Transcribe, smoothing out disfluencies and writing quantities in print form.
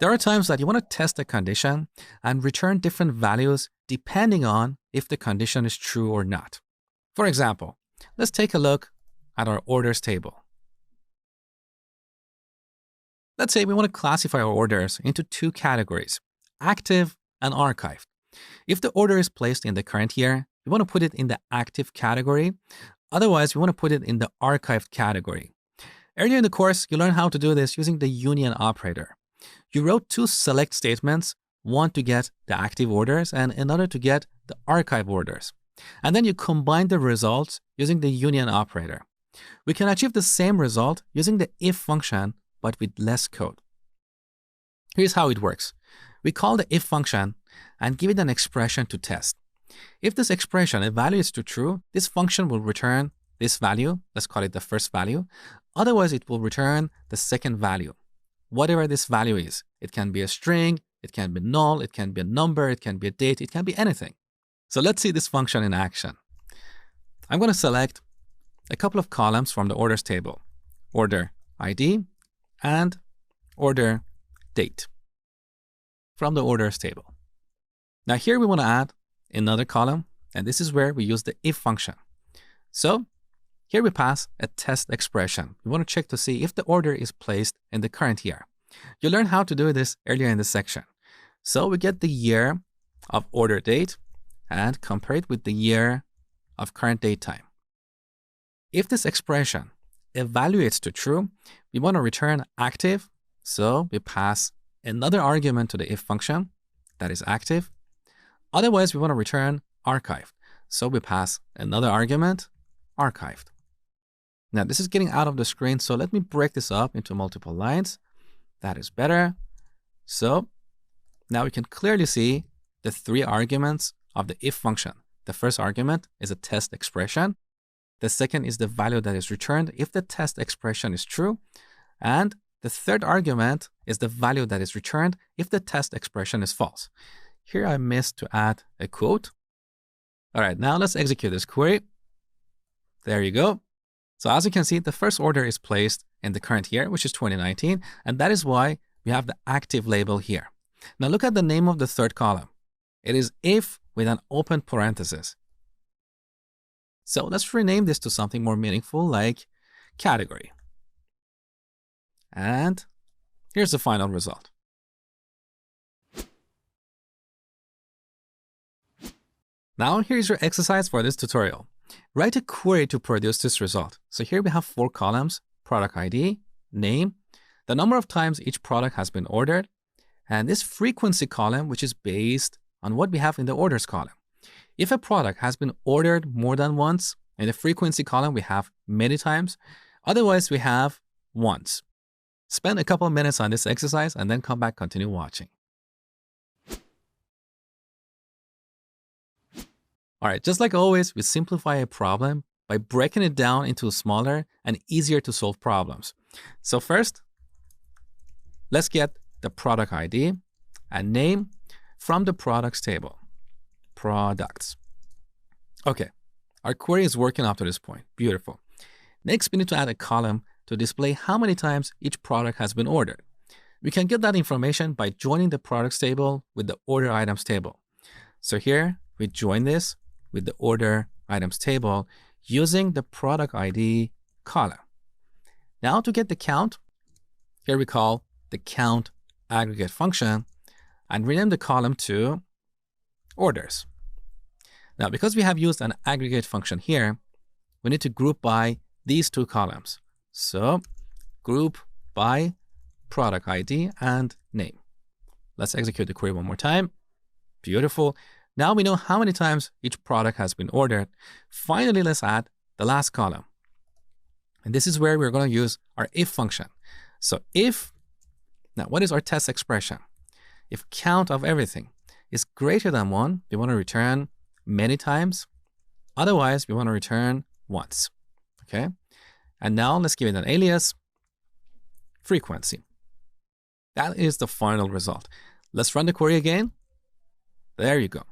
There are times that you want to test a condition and return different values depending on if the condition is true or not. For example, let's take a look at our orders table. Let's say we want to classify our orders into two categories, active and archived. If the order is placed in the current year, we want to put it in the active category. Otherwise, we want to put it in the archived category. Earlier in the course, you learned how to do this using the union operator. You wrote two select statements, one to get the active orders and another to get the archive orders. And then you combine the results using the union operator. We can achieve the same result using the if function, but with less code. Here's how it works. We call the if function and give it an expression to test. If this expression evaluates to true, this function will return this value. Let's call it the first value. Otherwise, it will return the second value. Whatever this value is, it can be a string, it can be null, it can be a number, it can be a date, it can be anything. So let's see this function in action. I'm going to select a couple of columns from the orders table, order ID and order date from the orders table. Now here we want to add another column, and this is where we use the if function. So here we pass a test expression. We want to check to see if the order is placed in the current year. You learned how to do this earlier in this section. So we get the year of order date and compare it with the year of current date time. If this expression evaluates to true, we want to return active. So we pass another argument to the if function, that is active. Otherwise, we want to return archived. So we pass another argument, archived. Now this is getting out of the screen, so let me break this up into multiple lines. That is better. So now we can clearly see the three arguments of the if function. The first argument is a test expression. The second is the value that is returned if the test expression is true. And the third argument is the value that is returned if the test expression is false. Here I missed to add a quote. All right, now let's execute this query. There you go. So as you can see, the first order is placed in the current year, which is 2019, and that is why we have the active label here. Now look at the name of the third column. It is if with an open parenthesis. So let's rename this to something more meaningful like category. And here's the final result. Now here's your exercise for this tutorial. Write a query to produce this result. So here we have 4 columns, product ID, name, the number of times each product has been ordered, and this frequency column, which is based on what we have in the orders column. If a product has been ordered more than once, in the frequency column, we have many times. Otherwise, we have once. Spend a couple of minutes on this exercise and then come back, continue watching. All right, just like always, we simplify a problem by breaking it down into smaller and easier to solve problems. So first, let's get the product ID and name from the products table. Products. Okay, our query is working up to this point. Beautiful. Next, we need to add a column to display how many times each product has been ordered. We can get that information by joining the products table with the order items table. So here, we join this with the order items table using the product ID column. Now to get the count, here we call the count aggregate function and rename the column to orders. Now, because we have used an aggregate function here, we need to group by these 2 columns. So group by product ID and name. Let's execute the query one more time. Beautiful. Now we know how many times each product has been ordered. Finally, let's add the last column. And this is where we're going to use our if function. So if, now what is our test expression? If count of everything is greater than 1, we want to return many times. Otherwise, we want to return once. Okay. And now let's give it an alias, frequency. That is the final result. Let's run the query again. There you go.